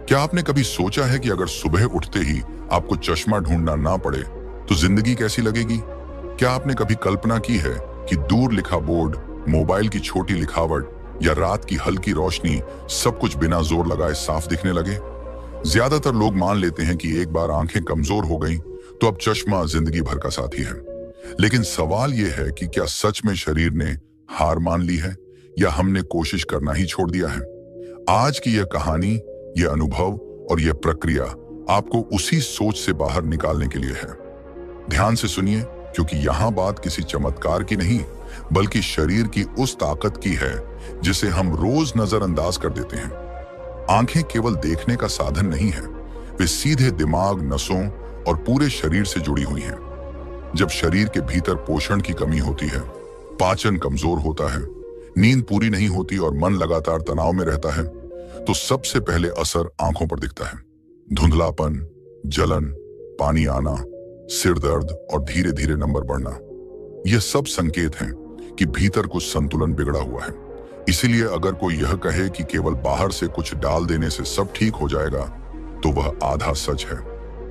क्या आपने कभी सोचा है कि अगर सुबह उठते ही आपको चश्मा ढूंढना ना पड़े तो जिंदगी कैसी लगेगी? क्या आपने कभी कल्पना की है कि दूर लिखा बोर्ड, मोबाइल की छोटी लिखावट या रात की हल्की रोशनी सब कुछ बिना जोर लगाए साफ दिखने लगे? ज्यादातर लोग मान लेते हैं कि एक बार आंखें कमजोर हो गईं तो अब चश्मा जिंदगी भर का साथी है। लेकिन सवाल यह है कि क्या सच में शरीर ने हार मान ली है या हमने कोशिश करना ही छोड़ दिया है? आज की यह कहानी, यह अनुभव और यह प्रक्रिया आपको उसी सोच से बाहर निकालने के लिए है। ध्यान से सुनिए, क्योंकि यहां बात किसी चमत्कार की नहीं, बल्कि शरीर की उस ताकत की है जिसे हम रोज नजरअंदाज कर देते हैं। आंखें केवल देखने का साधन नहीं है, वे सीधे दिमाग, नसों और पूरे शरीर से जुड़ी हुई हैं। जब शरीर के भीतर पोषण की कमी होती है, पाचन कमजोर होता है, नींद पूरी नहीं होती और मन लगातार तनाव में रहता है, तो सबसे पहले असर आंखों पर दिखता है। धुंधलापन, जलन, पानी आना, सिर दर्द और धीरे धीरे नंबर बढ़ना, यह सब संकेत हैं कि भीतर कुछ संतुलन बिगड़ा हुआ है। इसीलिए अगर कोई यह कहे कि केवल बाहर से कुछ डाल देने से सब ठीक हो जाएगा, तो वह आधा सच है।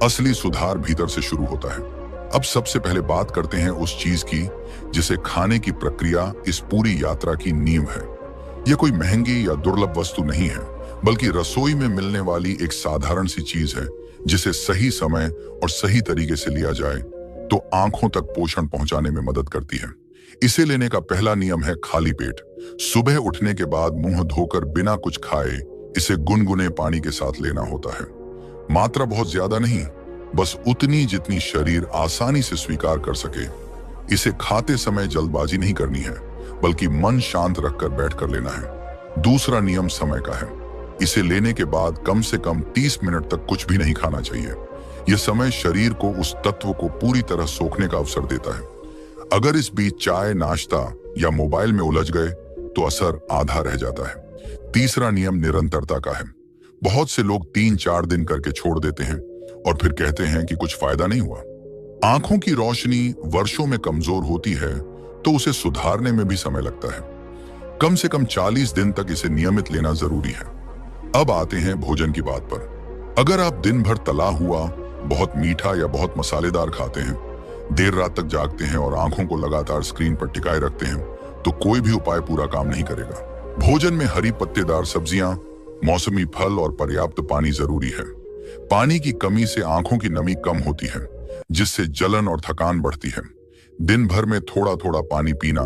असली सुधार भीतर से शुरू होता है। अब सबसे पहले बात करते हैं उस चीज की जिसे खाने की प्रक्रिया इस पूरी यात्रा की नींव है। यह कोई महंगी या दुर्लभ वस्तु नहीं है, बल्कि रसोई में मिलने वाली एक साधारण सी चीज है जिसे सही समय और सही तरीके से लिया जाए तो आंखों तक पोषण पहुंचाने में मदद करती है। इसे लेने का पहला नियम है खाली पेट। सुबह उठने के बाद मुंह धोकर बिना कुछ खाए इसे गुनगुने पानी के साथ लेना होता है। मात्रा बहुत ज्यादा नहीं, बस उतनी जितनी शरीर आसानी से स्वीकार कर सके। इसे खाते समय जल्दबाजी नहीं करनी है, बल्कि मन शांत रखकर बैठकर लेना है। दूसरा नियम समय का है। इसे लेने के बाद कम से कम 30 मिनट तक कुछ भी नहीं खाना चाहिए। यह समय शरीर को उस तत्व को पूरी तरह सोखने का अवसर देता है। अगर इस बीच चाय, नाश्ता या मोबाइल में उलझ गए तो असर आधा रह जाता है। तीसरा नियम निरंतरता का है। बहुत से लोग 3-4 दिन करके छोड़ देते हैं और फिर कहते हैं कि कुछ फायदा नहीं हुआ। आंखों की रोशनी वर्षों में कमजोर होती है तो उसे सुधारने में भी समय लगता है। कम से कम 40 दिन तक इसे नियमित लेना जरूरी है। अब आते हैं भोजन की बात पर। अगर आप दिन भर तला हुआ, बहुत मीठा या बहुत मसालेदार खाते हैं, देर रात तक जागते हैं और आंखों को लगातार स्क्रीन पर टिकाए रखते हैं, तो कोई भी उपाय पूरा काम नहीं करेगा। भोजन में हरी पत्तेदार सब्जियां, मौसमी फल और पर्याप्त पानी जरूरी है। पानी की कमी से आंखों की नमी कम होती है, जिससे जलन और थकान बढ़ती है। दिन भर में थोड़ा थोड़ा पानी पीना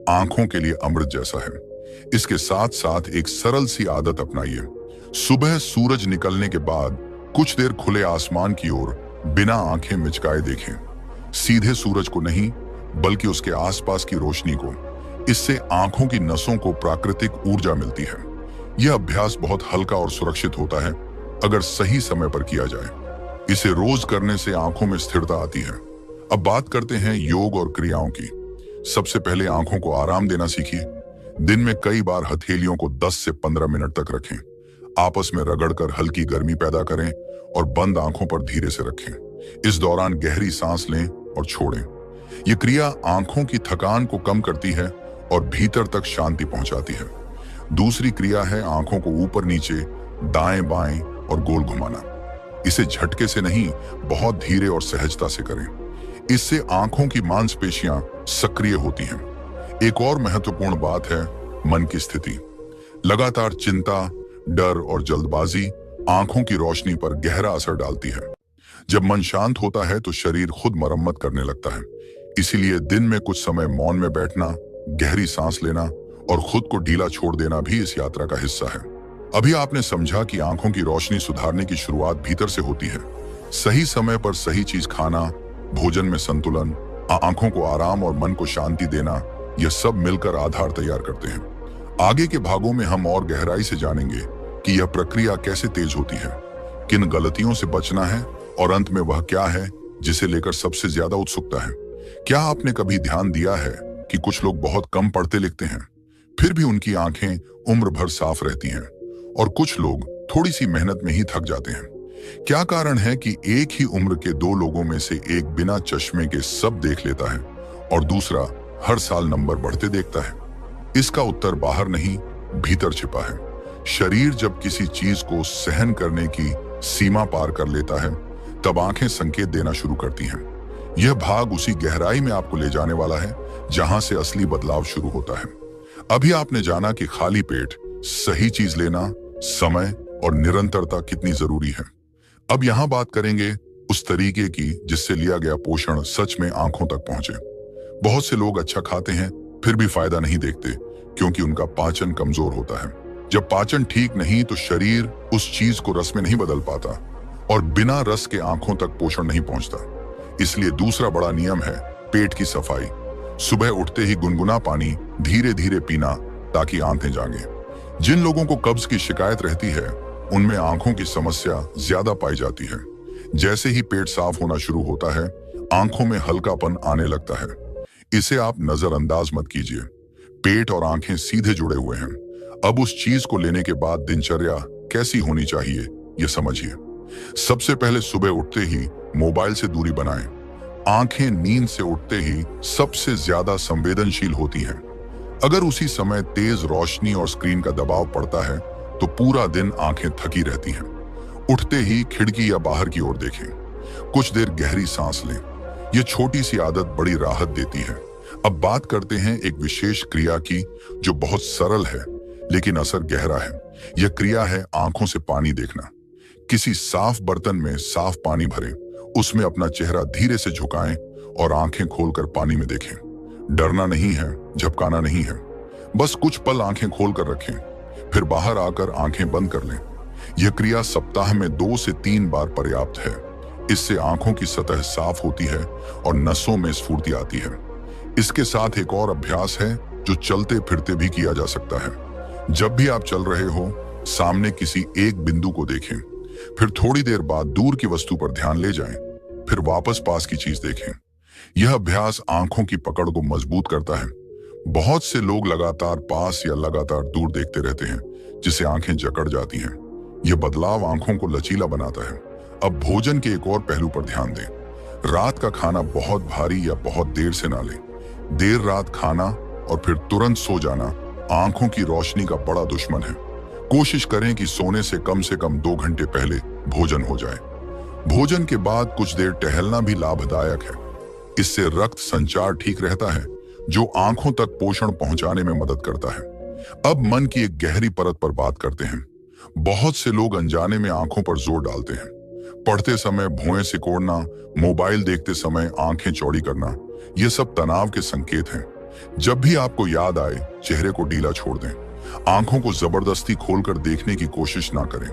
आंखों के लिए अमृत जैसा है। इसके साथ साथ एक सरल सी आदत अपनाइए। सुबह सूरज निकलने के बाद कुछ देर खुले आसमान की ओर बिना आंखें मिचकाए देखें। सीधे सूरज को नहीं, बल्कि उसके आसपास की रोशनी को। इससे आंखों की नसों को प्राकृतिक ऊर्जा मिलती है। यह अभ्यास बहुत हल्का और सुरक्षित होता है अगर सही समय पर किया जाए। इसे रोज करने से आंखों में स्थिरता आती है। अब बात करते हैं योग और क्रियाओं की। सबसे पहले आंखों को आराम देना सीखिए। दिन में कई बार हथेलियों को 10 से 15 मिनट तक रखें। आपस में रगड़कर हल्की गर्मी पैदा करें और बंद आंखों पर धीरे से रखें। इस दौरान गहरी सांस लें और छोड़ें। यह क्रिया आंखों की थकान को कम करती है और भीतर तक शांति पहुंचाती है। दूसरी क्रिया है आंखों को ऊपर नीचे, दाएं बाएं और गोल घुमाना। इसे झटके से नहीं, बहुत धीरे और सहजता से करें। इससे आंखों की मांसपेशियां सक्रिय होती हैं। एक और महत्वपूर्ण बात है मन की स्थिति। लगातार चिंता, डर और जल्दबाजी आंखों की रोशनी पर गहरा असर डालती है। जब मन शांत होता है तो शरीर खुद मरम्मत करने लगता है। इसीलिए दिन में कुछ समय मौन में बैठना, गहरी सांस लेना और खुद को ढीला छोड़ देना भी इस यात्रा का हिस्सा है। अभी आपने समझा कि आंखों की रोशनी सुधारने की शुरुआत भीतर से होती है। सही समय पर सही चीज खाना, भोजन में संतुलन, आंखों को आराम और मन को शांति देना, यह सब मिलकर आधार तैयार करते हैं। आगे के भागों में हम और गहराई से जानेंगे कि यह प्रक्रिया कैसे तेज होती है, किन गलतियों से बचना है और अंत में वह क्या है जिसे लेकर सबसे ज्यादा उत्सुकता है। क्या आपने कभी ध्यान दिया है कि कुछ लोग बहुत कम पढ़ते लिखते हैं, फिर भी उनकी आंखें उम्र भर साफ रहती हैं, और कुछ लोग थोड़ी सी मेहनत में ही थक जाते हैं? क्या कारण है कि एक ही उम्र के 2 लोगों में से एक बिना चश्मे के सब देख लेता है और दूसरा हर साल नंबर बढ़ते देखता है? इसका उत्तर बाहर नहीं, भीतर छिपा है। शरीर जब किसी चीज को सहन करने की सीमा पार कर लेता है, तब आंखें संकेत देना शुरू करती हैं। यह भाग उसी गहराई में आपको ले जाने वाला है जहां से असली बदलाव शुरू होता है। अभी आपने जाना कि खाली पेट सही चीज लेना, समय और निरंतरता कितनी जरूरी है। अब यहां बात करेंगे उस तरीके की जिससे लिया गया पोषण सच में आंखों तक पहुंचे। बहुत से लोग अच्छा खाते हैं फिर भी फायदा नहीं देखते, क्योंकि उनका पाचन कमजोर होता है। जब पाचन ठीक नहीं तो शरीर उस चीज को रस में नहीं बदल पाता और बिना रस के आंखों तक पोषण नहीं पहुंचता। इसलिए दूसरा बड़ा नियम है पेट की सफाई। सुबह उठते ही गुनगुना पानी धीरे धीरे पीना ताकि आंखें जागे। जिन लोगों को कब्ज की शिकायत रहती है उनमें आंखों की समस्या ज्यादा पाई जाती है। जैसे ही पेट साफ होना शुरू होता है, आंखों में हल्कापन आने लगता है। इसे आप नजरअंदाज मत कीजिए। पेट और आंखें सीधे जुड़े हुए हैं। अब उस चीज को लेने के बाद दिनचर्या कैसी होनी चाहिए ये समझिए। सबसे पहले सुबह उठते ही मोबाइल से दूरी बनाएं। आंखें नींद से उठते ही सबसे ज्यादा संवेदनशील होती हैं। अगर उसी समय तेज रोशनी और स्क्रीन का दबाव पड़ता है तो पूरा दिन आंखें थकी रहती हैं। उठते ही खिड़की या बाहर की ओर देखें। कुछ देर गहरी सांस लें। यह छोटी सी आदत बड़ी राहत देती है। अब बात करते हैं एक विशेष क्रिया की जो बहुत सरल है लेकिन असर गहरा है। यह क्रिया है आंखों से पानी देखना। किसी साफ बर्तन में साफ पानी भरें, उसमें अपना चेहरा धीरे से झुकाएं और आंखें खोलकर पानी में देखें। डरना नहीं है, झपकाना नहीं है, बस कुछ पल आंखें खोलकर रखें, फिर बाहर आकर आंखें बंद कर लें। यह क्रिया सप्ताह में 2 से 3 बार पर्याप्त है। इससे आंखों की सतह साफ होती है और नसों में स्फूर्ति आती है। इसके साथ एक और अभ्यास है जो चलते फिरते भी किया जा सकता है। जब भी आप चल रहे हो, सामने किसी एक बिंदु को देखें, फिर थोड़ी देर बाद दूर की वस्तु पर ध्यान ले जाएं, फिर वापस पास की चीज देखें। यह अभ्यास आंखों की पकड़ को मजबूत करता है। बहुत से लोग लगातार पास या लगातार दूर देखते रहते हैं, जिससे आंखें जकड़ जाती हैं। यह बदलाव आंखों को लचीला बनाता है। अब भोजन के एक और पहलू पर ध्यान दें। रात का खाना बहुत भारी या बहुत देर से ना लें। देर रात खाना और फिर तुरंत सो जाना आंखों की रोशनी का बड़ा दुश्मन है। कोशिश करें कि सोने से कम 2 घंटे पहले भोजन हो जाए। भोजन के बाद कुछ देर टहलना भी लाभदायक है। इससे रक्त संचार ठीक रहता है, जो आंखों तक पोषण पहुंचाने में मदद करता है। अब मन की एक गहरी परत पर बात करते हैं। बहुत से लोग अनजाने में आंखों पर जोर डालते हैं। पढ़ते समय भौहें सिकोड़ना, मोबाइल देखते समय आंखें चौड़ी करना, ये सब तनाव के संकेत हैं। जब भी आपको याद आए, चेहरे को ढीला छोड़ दें। आंखों को जबरदस्ती खोलकर देखने की कोशिश ना करें।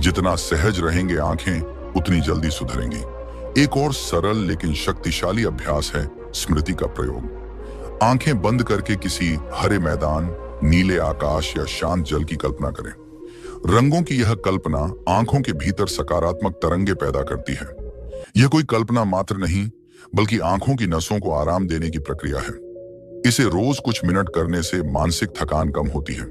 जितना सहज रहेंगे आंखें, उतनी जल्दी सुधरेंगी। एक और सरल लेकिन शक्तिशाली अभ्यास है स्मृति का प्रयोग। आंखें बंद करके किसी हरे मैदान, नीले आकाश या शांत जल की कल्पना करें। रंगों की यह कल्पना आंखों के भीतर सकारात्मक तरंगे पैदा करती है। यह कोई कल्पना मात्र नहीं, बल्कि आंखों की नसों को आराम देने की प्रक्रिया है। इसे रोज कुछ मिनट करने से मानसिक थकान कम होती है,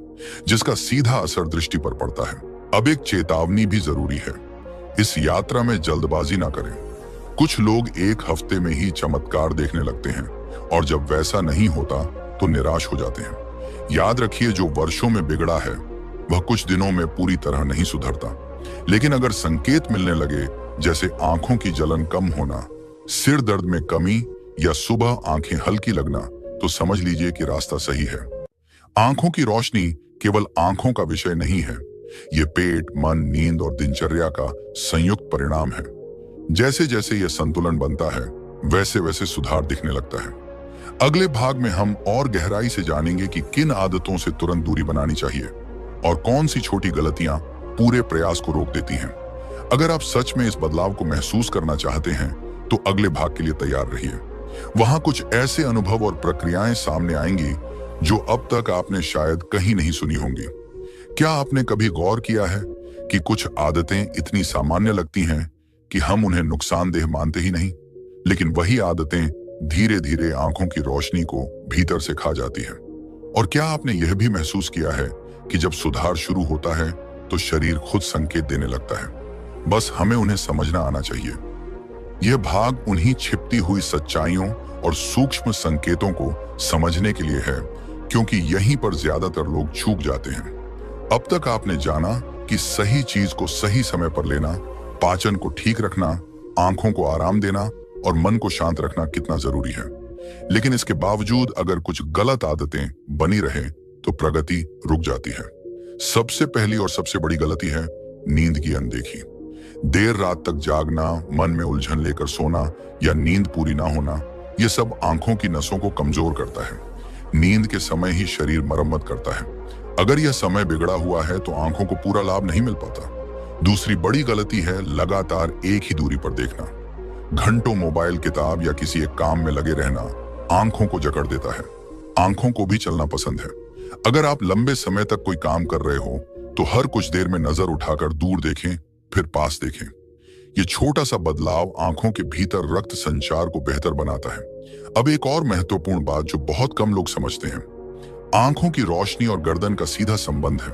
जिसका सीधा असर दृष्टि पर पड़ता है। अब एक चेतावनी भी जरूरी है। इस यात्रा में जल्दबाजी ना करें। कुछ लोग एक हफ्ते में ही चमत्कार देखने लगते हैं और जब वैसा नहीं होता तो निराश हो जाते हैं। याद रखिए, जो वर्षों में बिगड़ा है वह कुछ दिनों में पूरी तरह नहीं सुधरता। लेकिन अगर संकेत मिलने लगे, जैसे आंखों की जलन कम होना, सिर दर्द में कमी या सुबह आंखें हल्की लगना, तो समझ लीजिए कि रास्ता सही है। आंखों की रोशनी केवल आंखों का विषय नहीं है। ये पेट, मन, नींद और दिनचर्या का संयुक्त परिणाम है। जैसे जैसे यह संतुलन बनता है, वैसे वैसे सुधार दिखने लगता है। अगले भाग में हम और गहराई से जानेंगे कि किन आदतों से तुरंत दूरी बनानी चाहिए और कौन सी छोटी गलतियां पूरे प्रयास को रोक देती हैं। अगर आप सच में इस बदलाव को महसूस करना चाहते हैं तो अगले भाग के लिए तैयार रहिए। वहां कुछ ऐसे अनुभव और प्रक्रियाएं सामने आएंगी जो अब तक आपने शायद कहीं नहीं सुनी होंगी। क्या आपने कभी गौर किया है कि कुछ आदतें इतनी सामान्य लगती हैं कि हम उन्हें नुकसानदेह मानते ही नहीं, लेकिन वही आदतें धीरे धीरे आंखों की रोशनी को भीतर से खा जाती है। और क्या आपने यह भी महसूस किया है कि जब सुधार शुरू होता है तो शरीर खुद संकेत देने लगता है, बस हमें उन्हें समझना आना चाहिए। यह भाग उन्हीं छिपती हुई सच्चाइयों और सूक्ष्म संकेतों को समझने के लिए है, क्योंकि यहीं पर ज्यादातर लोग चूक जाते हैं। अब तक आपने जाना कि सही चीज को सही समय पर लेना, पाचन को ठीक रखना, आंखों को आराम देना और मन को शांत रखना कितना जरूरी है। लेकिन इसके बावजूद अगर कुछ गलत आदतें बनी रहे तो प्रगति रुक जाती है। सबसे पहली और सबसे बड़ी गलती है नींद की अनदेखी। देर रात तक जागना, मन में उलझन लेकर सोना या नींद पूरी ना होना, यह सब आंखों की नसों को कमजोर करता है। नींद के समय ही शरीर मरम्मत करता है। अगर यह समय बिगड़ा हुआ है तो आंखों को पूरा लाभ नहीं मिल पाता। दूसरी बड़ी गलती है लगातार एक ही दूरी पर देखना। घंटों मोबाइल, किताब या किसी एक काम में लगे रहना आंखों को जकड़ देता है। आंखों को भी चलना पसंद है। अगर आप लंबे समय तक कोई काम कर रहे हो तो हर कुछ देर में नजर उठाकर दूर देखें, फिर पास देखें। ये छोटा सा बदलाव आंखों के भीतर रक्त संचार को बेहतर बनाता है। अब एक और महत्वपूर्ण बात जो बहुत कम लोग समझते हैं, आंखों की रोशनी और गर्दन का सीधा संबंध है।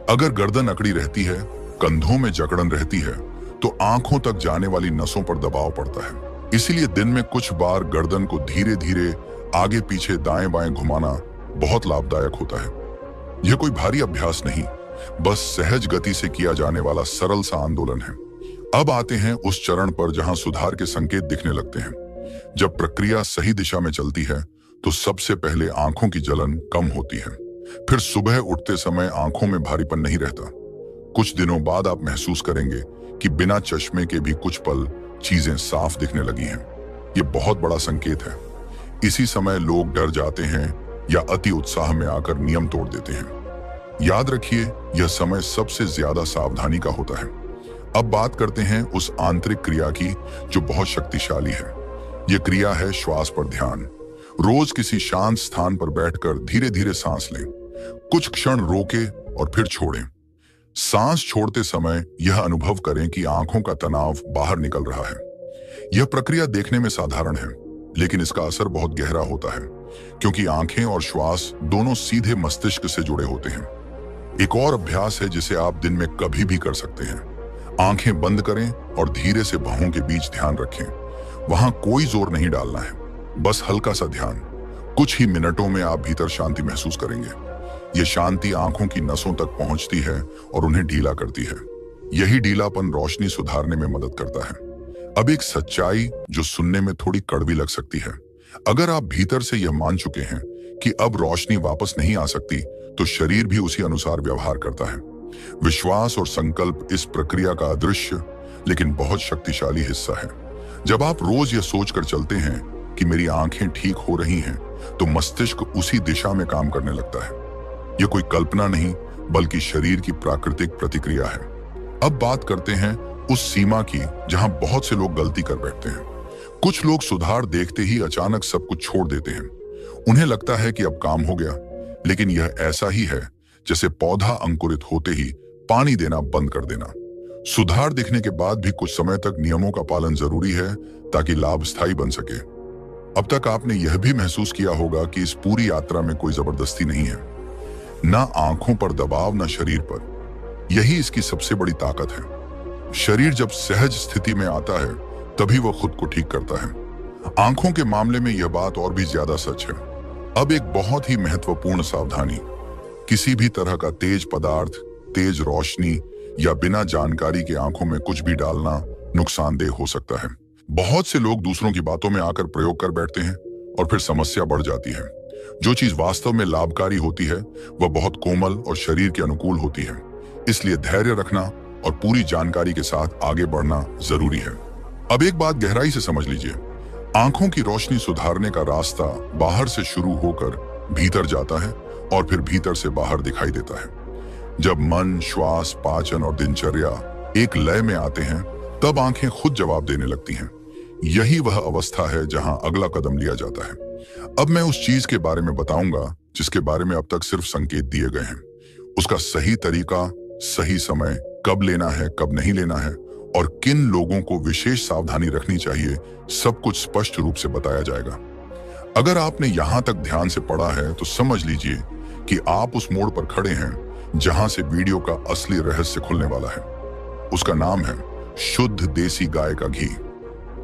अगर गर्दन अकड़ी रहती है, कंधों में जकड़न रहती है, तो आंखों तक जाने वाली नसों पर दबाव पड़ता है। इसीलिए दिन में कुछ बार गर्दन को धीरे धीरे आगे पीछे दाएं बाएं घुमाना बहुत लाभदायक होता है। यह कोई भारी अभ्यास नहीं, बस सहज गति से किया जाने वाला सरल सा आंदोलन है। अब आते हैं उस चरण पर जहां सुधार के संकेत दिखने लगते हैं। जब प्रक्रिया सही दिशा में चलती है तो सबसे पहले आंखों की जलन कम होती है। फिर सुबह उठते समय आंखों में भारीपन नहीं रहता। कुछ दिनों बाद आप महसूस करेंगे कि बिना चश्मे के भी कुछ पल चीजें साफ दिखने लगी हैं। ये बहुत बड़ा संकेत है। इसी समय लोग डर जाते हैं या अति उत्साह में आकर नियम तोड़ देते हैं। याद रखिए, यह समय सबसे ज्यादा सावधानी का होता है। अब बात करते हैं उस आंतरिक क्रिया की जो बहुत शक्तिशाली है। यह क्रिया है श्वास पर ध्यान। रोज किसी शांत स्थान पर बैठकर धीरे धीरे सांस लें। कुछ क्षण रोकें और फिर छोड़ें। सांस छोड़ते समय यह अनुभव करें कि आंखों का तनाव बाहर निकल रहा है। यह प्रक्रिया देखने में साधारण है, लेकिन इसका असर बहुत गहरा होता है, क्योंकि आंखें और श्वास दोनों सीधे मस्तिष्क से जुड़े होते हैं। एक और अभ्यास है जिसे आप दिन में कभी भी कर सकते हैं। आंखें बंद करें और धीरे से बाहों के बीच ध्यान रखें। वहां कोई जोर नहीं डालना है, बस हल्का सा ध्यान। कुछ ही मिनटों में आप भीतर शांति महसूस करेंगे। यह शांति आंखों की नसों तक पहुंचती है और उन्हें ढीला करती है। यही ढीलापन रोशनी सुधारने में मदद करता है। अब एक सच्चाई जो सुनने में थोड़ी कड़वी लग सकती है। अगर आप भीतर से यह मान चुके हैं कि अब रोशनी वापस नहीं आ सकती, तो शरीर भी उसी अनुसार व्यवहार करता है। विश्वास और संकल्प इस प्रक्रिया का अदृश्य लेकिन बहुत शक्तिशाली हिस्सा है। जब आप रोज यह सोचकर चलते हैं कि मेरी आंखें ठीक हो रही हैं, तो मस्तिष्क उसी दिशा में काम करने लगता है। यह कोई कल्पना नहीं, बल्कि शरीर की प्राकृतिक प्रतिक्रिया है। अब बात करते हैं उस सीमा की जहां बहुत से लोग गलती कर बैठते हैं। कुछ लोग सुधार देखते ही अचानक सब कुछ छोड़ देते हैं। उन्हें लगता है कि अब काम हो गया, लेकिन यह ऐसा ही है जैसे पौधा अंकुरित होते ही पानी देना बंद कर देना। सुधार दिखने के बाद भी कुछ समय तक नियमों का पालन जरूरी है ताकि लाभ स्थायी बन सके। अब तक आपने यह भी महसूस किया होगा कि इस पूरी यात्रा में कोई जबरदस्ती नहीं है, ना आंखों पर दबाव, ना शरीर पर। यही इसकी सबसे बड़ी ताकत है। शरीर जब सहज स्थिति में आता है तभी वह खुद को ठीक करता है। आंखों के मामले में यह बात और भी ज्यादा सच है। अब एक बहुत ही महत्वपूर्ण सावधानी, किसी भी तरह का तेज पदार्थ, तेज रोशनी या बिना जानकारी के आंखों में कुछ भी डालना नुकसानदेह हो सकता है। बहुत से लोग दूसरों की बातों में आकर प्रयोग कर बैठते हैं और फिर समस्या बढ़ जाती है। जो चीज वास्तव में लाभकारी होती है वह बहुत कोमल और शरीर के अनुकूल होती है। इसलिए धैर्य रखना और पूरी जानकारी के साथ आगे बढ़ना जरूरी है। अब एक बात गहराई से समझ लीजिए, आंखों की रोशनी सुधारने का रास्ता बाहर से शुरू होकर भीतर जाता है और फिर भीतर से बाहर दिखाई देता है। जब मन, श्वास, पाचन और दिनचर्या एक लय में आते हैं, तब आंखें खुद जवाब देने लगती हैं। यही वह अवस्था है जहां अगला कदम लिया जाता है। अब मैं उस चीज के बारे में बताऊंगा जिसके बारे में अब तक सिर्फ संकेत दिए गए हैं। उसका सही तरीका, सही समय, कब लेना है, कब नहीं लेना है और किन लोगों को विशेष सावधानी रखनी चाहिए, सब कुछ स्पष्ट रूप से बताया जाएगा। अगर आपने यहां तक ध्यान से पढ़ा है तो समझ लीजिए कि आप उस मोड़ पर खड़े हैं जहां से वीडियो का असली रहस्य खुलने वाला है। उसका नाम है शुद्ध देसी गाय का घी।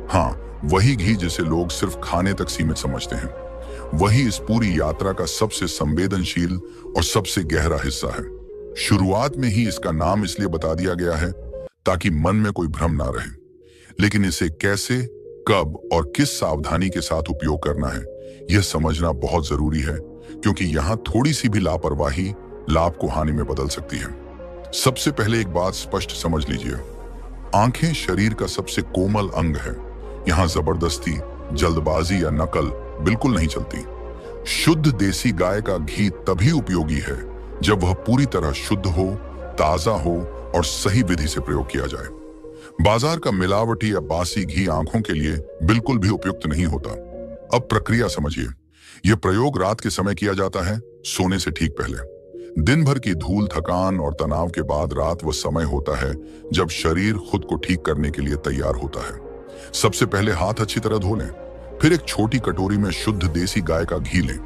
हाँ, वही घी जिसे लोग सिर्फ खाने तक सीमित समझते हैं। वही इस पूरी यात्रा का सबसे संवेदनशील और सबसे गहरा हिस्सा है। शुरुआत में ही इसका नाम इसलिए बता दिया गया है ताकि मन में कोई भ्रम ना रहे, लेकिन इसे कैसे, कब और किस सावधानी के साथ उपयोग करना है यह समझना बहुत जरूरी है, क्योंकि यहां थोड़ी सी भी लापरवाही लाभ को हानि में बदल सकती है। सबसे पहले एक बात स्पष्ट समझ लीजिए, आंखें शरीर का सबसे कोमल अंग है। यहां जबरदस्ती, जल्दबाजी या नकल बिल्कुल नहीं चलती। शुद्ध देसी गाय का घी तभी उपयोगी है जब वह पूरी तरह शुद्ध हो, ताजा हो और सही विधि से प्रयोग किया जाए। बाजार का मिलावटी या बासी घी आंखों के लिए बिल्कुल भी उपयुक्त नहीं होता। अब प्रक्रिया समझिए। यह प्रयोग रात के समय किया जाता है, सोने से ठीक पहले। दिन भर की धूल, थकान और तनाव के बाद रात वह समय होता है जब शरीर खुद को ठीक करने के लिए तैयार होता है। सबसे पहले हाथ अच्छी तरह धो लें, फिर एक छोटी कटोरी में शुद्ध देसी गाय का घी लें।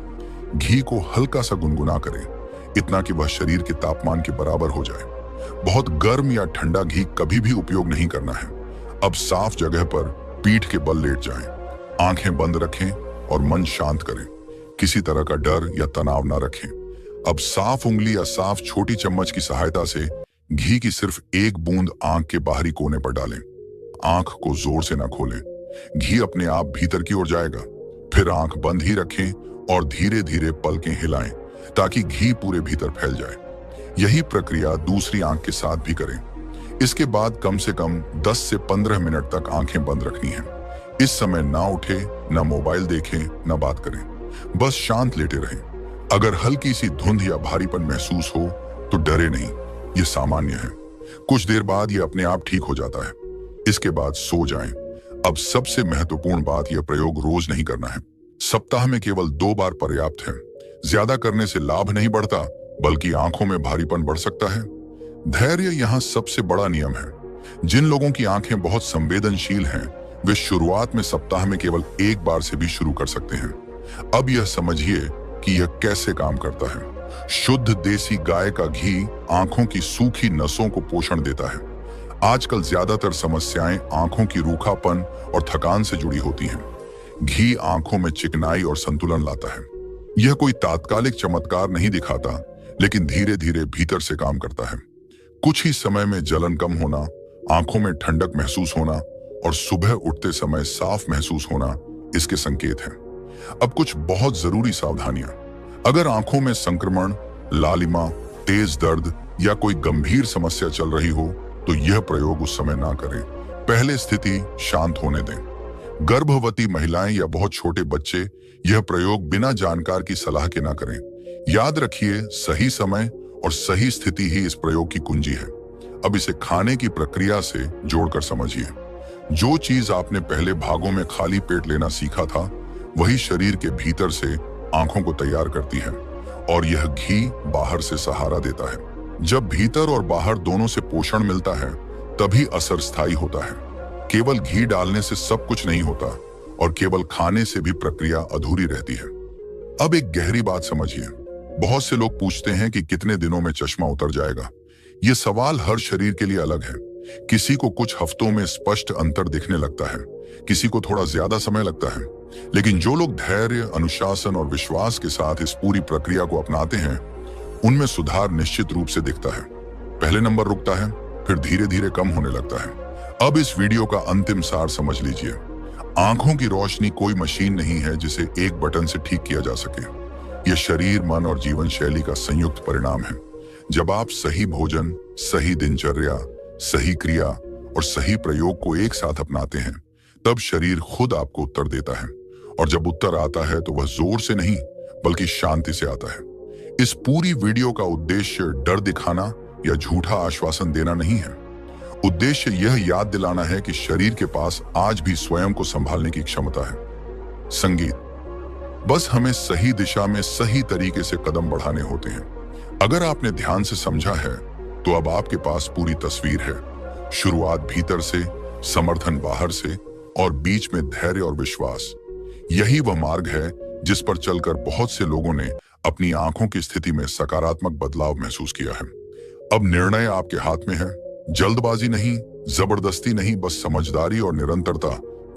घी को हल्का सा गुनगुना करें, इतना कि वह शरीर के तापमान के बराबर हो जाए। बहुत गर्म या ठंडा घी कभी भी उपयोग नहीं करना है। अब साफ जगह पर पीठ के बल लेट जाएं, आंखें बंद रखें और मन शांत करें। किसी तरह का डर या तनाव ना रखें। अब साफ उंगली या साफ छोटी चम्मच की सहायता से घी की सिर्फ एक बूंद आंख के बाहरी कोने पर डालें। आंख को जोर से ना खोलें, घी अपने आप भीतर की ओर जाएगा। फिर आंख बंद ही रखें और धीरे धीरे पलकें हिलाएं ताकि घी पूरे भीतर फैल जाए। यही प्रक्रिया दूसरी आंख के साथ भी करें। इसके बाद कम से कम 10 से 15 मिनट तक आंखें बंद रखनी है। इस समय ना उठे, ना मोबाइल देखें, ना बात करें, बस शांत लेटे रहें। अगर हल्की सी धुंध या भारीपन महसूस हो तो डरे नहीं, ये सामान्य है। कुछ देर बाद ये अपने आप ठीक हो जाता है। इसके बाद सो जाएं। अब सबसे महत्वपूर्ण बात, यह प्रयोग रोज नहीं करना है। सप्ताह में केवल 2 बार पर्याप्त है। ज्यादा करने से लाभ नहीं बढ़ता, बल्कि आंखों में भारीपन बढ़ सकता है। धैर्य यहाँ सबसे बड़ा नियम है। जिन लोगों की आंखें बहुत संवेदनशील हैं, वे शुरुआत में सप्ताह में केवल 1 बार से भी शुरू कर सकते हैं। अब यह समझिए कि यह कैसे काम करता है। शुद्ध देसी गाय का घी आंखों की सूखी नसों को पोषण देता है। आजकल ज्यादातर समस्याएं आंखों की रूखापन और थकान से जुड़ी होती हैं। घी आंखों में चिकनाई और संतुलन लाता है। यह कोई तात्कालिक चमत्कार नहीं दिखाता, लेकिन धीरे धीरे भीतर से काम करता है। कुछ ही समय में जलन कम होना, आंखों में ठंडक महसूस होना और सुबह उठते समय साफ महसूस होना इसके संकेत हैं। अब कुछ बहुत जरूरी सावधानियां। अगर आंखों में संक्रमण, लालिमा, तेज दर्द या कोई गंभीर समस्या चल रही हो तो यह प्रयोग उस समय ना करें। पहले स्थिति शांत होने दें। गर्भवती महिलाएं या बहुत छोटे बच्चे यह प्रयोग बिना जानकार की सलाह के ना करें। याद रखिए, सही समय और सही स्थिति ही इस प्रयोग की कुंजी है। अब इसे खाने की प्रक्रिया से जोड़कर समझिए। जो चीज आपने पहले भागों में खाली पेट लेना सीखा था, वही शरीर के भीतर से आंखों को तैयार करती है, और यह घी बाहर से सहारा देता है। जब भीतर और बाहर दोनों से पोषण मिलता है, तभी असर स्थायी होता है। केवल घी डालने से सब कुछ नहीं होता, और केवल खाने से भी प्रक्रिया अधूरी रहती है। अब एक गहरी बात समझिए। बहुत से लोग पूछते हैं कि कितने दिनों में चश्मा उतर जाएगा। यह सवाल हर शरीर के लिए अलग है। किसी को कुछ हफ्तों में स्पष्ट अंतर दिखने लगता है, किसी को थोड़ा ज्यादा समय लगता है। लेकिन जो लोग धैर्य, अनुशासन और विश्वास के साथ इस पूरी प्रक्रिया को अपनाते हैं, उनमें सुधार निश्चित रूप से दिखता है। पहले नंबर रुकता है, फिर धीरे धीरे कम होने लगता है। अब इस वीडियो का अंतिम सार समझ लीजिए। आंखों की रोशनी कोई मशीन नहीं है जिसे एक बटन से ठीक किया जा सके। यह शरीर, मन और जीवन शैली का संयुक्त परिणाम है। जब आप सही भोजन, सही दिनचर्या, सही क्रिया और सही प्रयोग को एक साथ अपनाते हैं, तब शरीर खुद आपको उत्तर देता है। और जब उत्तर आता है तो वह जोर से नहीं, बल्कि शांति से आता है। इस पूरी वीडियो का उद्देश्य डर दिखाना या झूठा आश्वासन देना नहीं है। उद्देश्य यह याद दिलाना है कि शरीर के पास आज भी स्वयं को संभालने की क्षमता है। संगीत, बस हमें सही दिशा में सही तरीके से कदम बढ़ाने होते हैं। अगर आपने ध्यान से समझा है तो अब आपके पास पूरी तस्वीर है। शुरुआत भीतर से, समर्थन बाहर से और बीच में धैर्य और विश्वास। यही वह मार्ग है जिस पर चलकर बहुत से लोगों ने अपनी आंखों की स्थिति में सकारात्मक बदलाव महसूस किया है। अब निर्णय आपके हाथ में है। जल्दबाजी नहीं, जबरदस्ती नहीं, बस समझदारी और निरंतरता,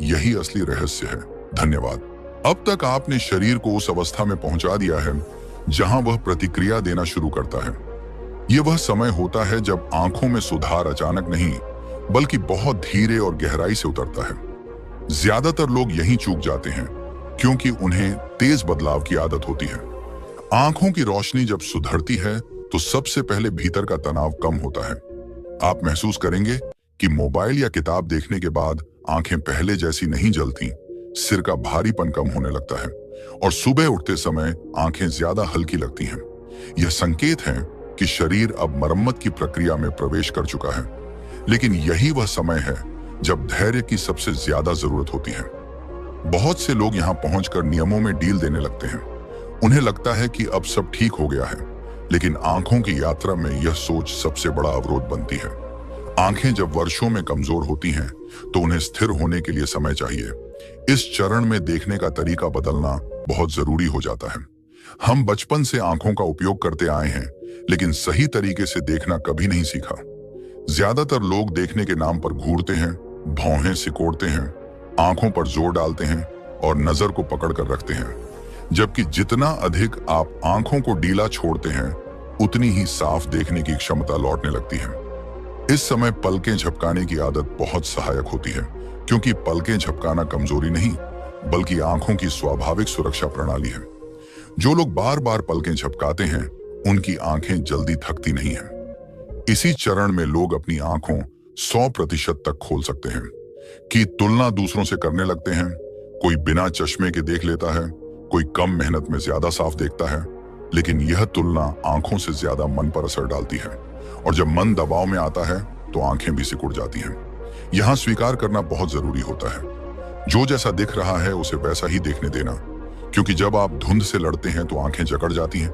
यही असली रहस्य है। धन्यवाद। अब तक आपने शरीर को उस अवस्था में पहुंचा दिया है जहां वह प्रतिक्रिया देना शुरू करता है। ये वह समय होता है जब आंखों में सुधार अचानक नहीं, बल्कि बहुत धीरे और गहराई से उतरता है। ज्यादातर लोग यहीं चूक जाते हैं, क्योंकि उन्हें तेज बदलाव की आदत होती है। आंखों की रोशनी जब सुधरती है, तो सबसे पहले भीतर का तनाव कम होता है। आप महसूस करेंगे कि मोबाइल या किताब देखने के बाद आंखें पहले जैसी नहीं जलती, सिर का भारीपन कम होने लगता है और सुबह उठते समय आंखें ज्यादा हल्की लगती हैं। यह संकेत है कि शरीर अब मरम्मत की प्रक्रिया में प्रवेश कर चुका है। लेकिन यही वह समय है जब धैर्य की सबसे ज्यादा जरूरत होती है। बहुत से लोग यहां पहुंचकर नियमों में ढील देने लगते हैं। उन्हें लगता है कि अब सब ठीक हो गया है, लेकिन आंखों की यात्रा में यह सोच सबसे बड़ा अवरोध बनती है। आंखें जब वर्षों में कमजोर होती हैं, तो उन्हें स्थिर होने के लिए समय चाहिए। इस चरण में देखने का तरीका बदलना बहुत जरूरी हो जाता है। हम बचपन से आंखों का उपयोग करते आए हैं, लेकिन सही तरीके से देखना कभी नहीं सीखा। ज्यादातर लोग देखने के नाम पर घूरते हैं, भौहें सिकोड़ते हैं, आंखों पर जोर डालते हैं और नजर को पकड़ कर रखते हैं। जबकि जितना अधिक आप आंखों को ढीला छोड़ते हैं, उतनी ही साफ देखने की क्षमता लौटने लगती है। इस समय पलकें झपकाने की आदत बहुत सहायक होती है, क्योंकि पलकें झपकाना कमजोरी नहीं, बल्कि आंखों की स्वाभाविक सुरक्षा प्रणाली है। जो लोग बार बार पलकें झपकाते हैं, उनकी आंखें जल्दी थकती नहीं हैं। इसी चरण में लोग अपनी आंखों 100% तक खोल सकते हैं। कि तुलना दूसरों से करने लगते हैं। कोई बिना चश्मे के देख लेता है, कोई कम मेहनत में ज्यादा साफ देखता है, लेकिन यह तुलना आंखों से ज्यादा मन पर असर डालती है और जब मन दबाव में आता है तो आंखें भी सिकुड़ जाती हैं। यहां स्वीकार करना बहुत जरूरी होता है। जो जैसा दिख रहा है उसे वैसा ही देखने देना, क्योंकि जब आप धुंध से लड़ते हैं तो आंखें जकड़ जाती हैं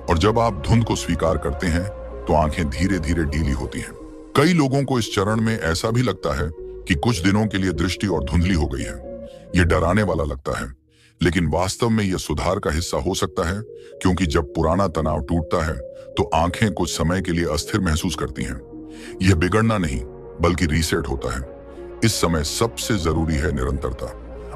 और जब आप धुंध को स्वीकार करते हैं तो आंखें धीरे धीरे ढीली होती हैं। कई लोगों को इस चरण में ऐसा भी लगता है कि कुछ दिनों के लिए दृष्टि और धुंधली हो गई है। यह डराने वाला लगता है, लेकिन वास्तव में यह सुधार का हिस्सा हो सकता है, क्योंकि जब पुराना तनाव टूटता है तो आंखें कुछ समय के लिए अस्थिर महसूस करती हैं। यह बिगड़ना नहीं, बल्कि रीसेट होता है। इस समय सबसे जरूरी है निरंतरता।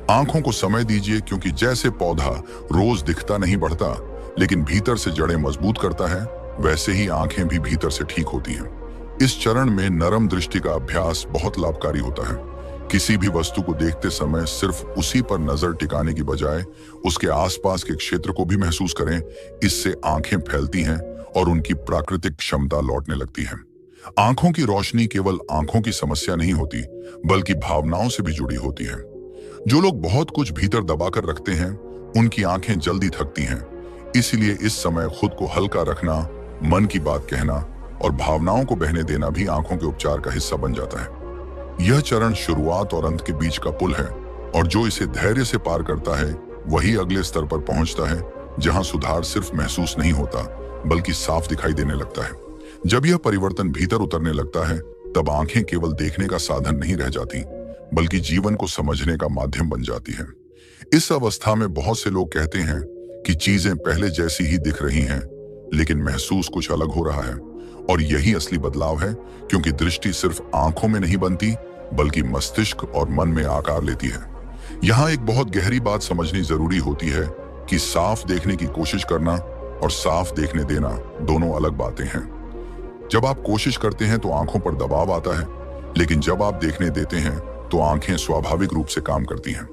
आंखों को समय दीजिए, क्योंकि जैसे पौधा रोज दिखता नहीं बढ़ता, लेकिन भीतर से जड़ें मजबूत करता है, वैसे ही आंखें भी भीतर से ठीक होती हैं। इस चरण में नरम दृष्टि का अभ्यास बहुत लाभकारी होता है। किसी भी वस्तु को देखते समय सिर्फ उसी पर नजर टिकाने की बजाय उसके आसपास के क्षेत्र को भी महसूस करें। इससे आंखें फैलती हैं और उनकी प्राकृतिक क्षमता लौटने लगती है। आंखों की रोशनी केवल आंखों की समस्या नहीं होती, बल्कि भावनाओं से भी जुड़ी होती है। जो लोग बहुत कुछ भीतर दबाकर रखते हैं, उनकी आंखें जल्दी थकती हैं। इसलिए इस समय खुद को हल्का रखना, मन की बात कहना और भावनाओं को बहने देना भी आंखों के उपचार का हिस्सा बन जाता है। यह चरण शुरुआत और अंत के बीच का पुल है, और जो इसे धैर्य से पार करता है वही अगले स्तर पर पहुंचता है, जहां सुधार सिर्फ महसूस नहीं होता, बल्कि साफ दिखाई देने लगता है। जब यह परिवर्तन भीतर उतरने लगता है, तब आंखें केवल देखने का साधन नहीं रह जाती, बल्कि जीवन को समझने का माध्यम बन जाती है। इस अवस्था में बहुत से लोग कहते हैं कि चीजें पहले जैसी ही दिख रही हैं, लेकिन महसूस कुछ अलग हो रहा है। और यही असली बदलाव है, क्योंकि दृष्टि सिर्फ आंखों में नहीं बनती, बल्कि मस्तिष्क और मन में आकार लेती है। यहाँ एक बहुत गहरी बात समझनी जरूरी होती है कि साफ देखने की कोशिश करना और साफ देखने देना दोनों अलग बातें हैं। जब आप कोशिश करते हैं तो आंखों पर दबाव आता है, लेकिन जब आप देखने देते हैं तो आंखें स्वाभाविक रूप से काम करती हैं।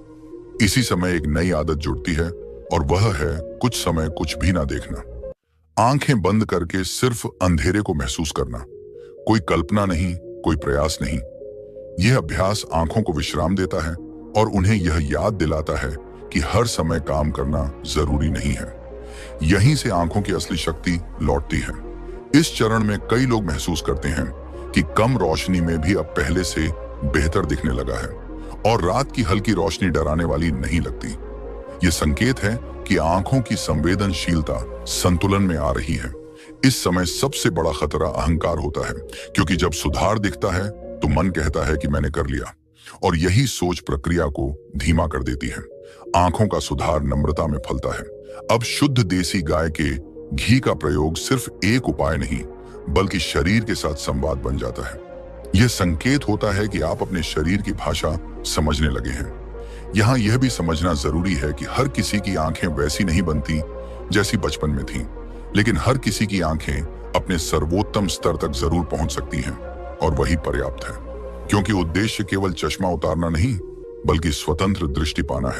इसी समय एक नई आदत जुड़ती है, और वह है कुछ समय कुछ भी ना देखना। आंखें बंद करके सिर्फ अंधेरे को महसूस करना। कोई कल्पना नहीं, कोई प्रयास नहीं। यह अभ्यास आंखों को विश्राम देता है और उन्हें यह याद दिलाता है कि हर समय काम करना जरूरी नहीं है। यहीं से आंखों की असली शक्ति लौटती है। इस चरण में कई लोग महसूस करते हैं कि कम रोशनी में भी अब पहले से बेहतर दिखने लगा है, और रात की हल्की रोशनी डराने वाली नहीं लगती। यह संकेत है कि आंखों की संवेदनशीलता संतुलन में आ रही है। इस समय सबसे बड़ा खतरा अहंकार होता है, क्योंकि जब सुधार दिखता है तो मन कहता है कि मैंने कर लिया, और यही सोच प्रक्रिया को धीमा कर देती है। आंखों का सुधार नम्रता में फलता है। अब शुद्ध देसी गाय के घी का प्रयोग सिर्फ एक उपाय नहीं, बल्कि शरीर के साथ संवाद बन जाता है। यह संकेत होता है कि आप अपने शरीर की भाषा समझने लगे हैं। यहाँ यह भी समझना जरूरी है कि हर किसी की आंखें वैसी नहीं बनती जैसी बचपन में थीं। लेकिन हर किसी की आंखें अपने सर्वोत्तम स्तर तक जरूर पहुंच सकती हैं, और वही पर्याप्त है, क्योंकि उद्देश्य केवल चश्मा उतारना नहीं, बल्कि स्वतंत्र दृष्टि पाना है।